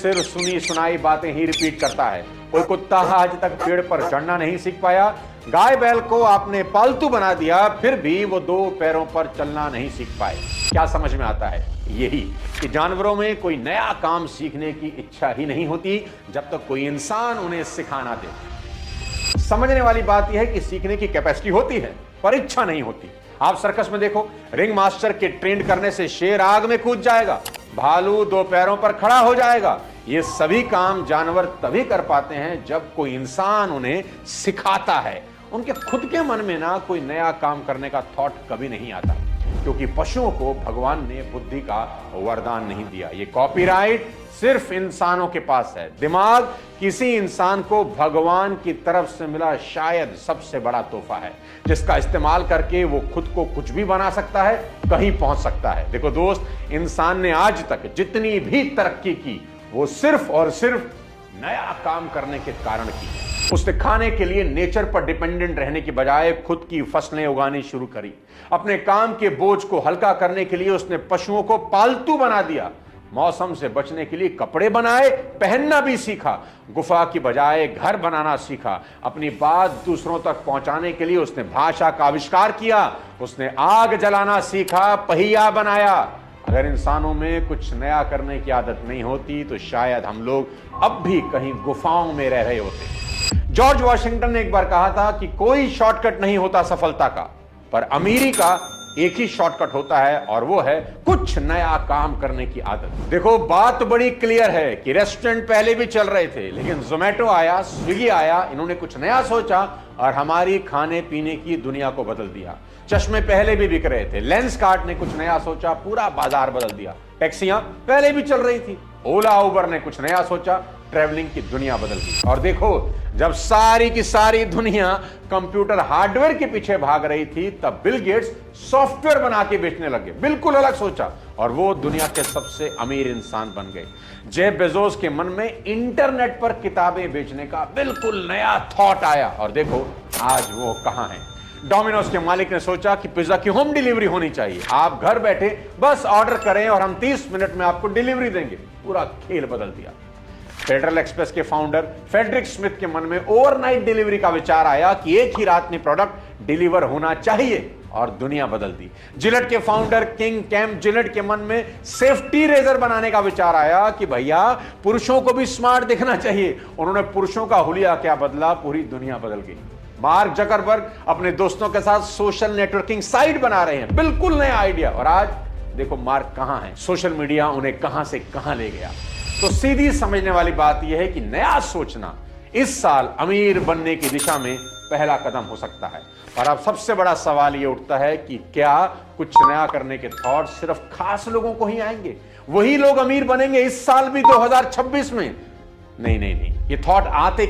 सिर्फ सुनी सुनाई बातें ही रिपीट करता है। कोई कुत्ता आज तक पेड़ पर चढ़ना नहीं सीख पाया। गाय बैल को आपने पालतू बना दिया, फिर भी वो दो पैरों पर चलना नहीं सीख पाए। क्या समझ में आता है? यही कि जानवरों में कोई नया काम सीखने की इच्छा ही नहीं होती जब तक कोई इंसान उन्हें सिखाना दे। समझने वाली बात यह है कि सीखने की कैपेसिटी होती है पर इच्छा नहीं होती। आप सर्कस में देखो, रिंग मास्टर के ट्रेंड करने से शेर आग में कूद जाएगा, भालू दो पैरों पर खड़ा हो जाएगा। ये सभी काम जानवर तभी कर पाते हैं जब कोई इंसान उन्हें सिखाता है। उनके खुद के मन में ना कोई नया काम करने का थॉट कभी नहीं आता, क्योंकि पशुओं को भगवान ने बुद्धि का वरदान नहीं दिया। ये कॉपीराइट सिर्फ इंसानों के पास है। दिमाग किसी इंसान को भगवान की तरफ से मिला शायद सबसे बड़ा तोहफा है, जिसका इस्तेमाल करके वो खुद को कुछ भी बना सकता है, कहीं पहुंच सकता है। देखो दोस्त, इंसान ने आज तक जितनी भी तरक्की की वो सिर्फ और सिर्फ नया काम करने के कारण की। उसने खाने के लिए नेचर पर डिपेंडेंट रहने की बजाय खुद की फसलें उगानी शुरू करी। अपने काम के बोझ को हल्का करने के लिए उसने पशुओं को पालतू बना दिया। मौसम से बचने के लिए कपड़े बनाए, पहनना भी सीखा। गुफा की बजाय घर बनाना सीखा। अपनी बात दूसरों तक पहुंचाने के लिए उसने भाषा का आविष्कार किया। उसने आग जलाना सीखा, पहिया बनाया। अगर इंसानों में कुछ नया करने की आदत नहीं होती तो शायद हम लोग अब भी कहीं गुफाओं में रह रहे होते। जॉर्ज वॉशिंगटन ने एक बार कहा था कि कोई शॉर्टकट नहीं होता सफलता का, पर अमीरी का एक ही शॉर्टकट होता है और वो है कुछ नया काम करने की आदत। देखो, बात बड़ी क्लियर है कि रेस्टोरेंट पहले भी चल रहे थे, लेकिन जोमेटो आया, स्विगी आया, इन्होंने कुछ नया सोचा और हमारी खाने पीने की दुनिया को बदल दिया। चश्मे पहले भी बिक रहे थे, लेंसकार्ट ने कुछ नया सोचा, पूरा बाजार बदल दिया। टैक्सियां पहले भी चल रही थी, ओला उबर ने कुछ नया सोचा, ट्रैवलिंग की दुनिया बदल दी। और देखो, जब सारी की सारी दुनिया कंप्यूटर हार्डवेयर के पीछे भाग रही थी, तब बिल गेट्स सॉफ्टवेयर बना के बेचने लगे। बिल्कुल अलग सोचा और वो दुनिया के सबसे अमीर इंसान बन गए। जेफ बेजोस के मन में इंटरनेट पर किताबें बेचने का बिल्कुल नया थॉट आया और देखो आज वो कहां है। डोमिनोज के मालिक ने सोचा कि पिज्जा की होम डिलीवरी होनी चाहिए। आप घर बैठे बस ऑर्डर करें और हम 30 मिनट में आपको डिलीवरी देंगे। पूरा खेल बदल दिया। फेडरल एक्सप्रेस के फाउंडर फ्रेडरिक स्मिथ के मन में ओवरनाइट डिलीवरी का विचार आया कि एक ही रात में प्रोडक्ट डिलीवर होना चाहिए और दुनिया बदल दी। जिलेट के फाउंडर किंग कैम्प जिलेट के मन में सेफ्टी रेजर बनाने का विचार आया कि भैया पुरुषों को भी स्मार्ट दिखना चाहिए। उन्होंने पुरुषों का हुलिया क्या बदला, पूरी दुनिया बदल गई। मार्क जकरबर्ग अपने दोस्तों के साथ सोशल नेटवर्किंग साइट बना रहे हैं, बिल्कुल नया आइडिया। और आज देखो मार्क कहां है, सोशल मीडिया उन्हें कहां से कहां ले गया। तो सीधी समझने वाली बात यह है कि नया सोचना इस साल अमीर बनने की दिशा में पहला कदम हो सकता है। और अब सबसे बड़ा सवाल यह उठता है कि क्या कुछ नया करने के थॉट सिर्फ खास लोगों को ही आएंगे? वही लोग अमीर बनेंगे इस साल भी 2026 में? नहीं, ये थॉट आते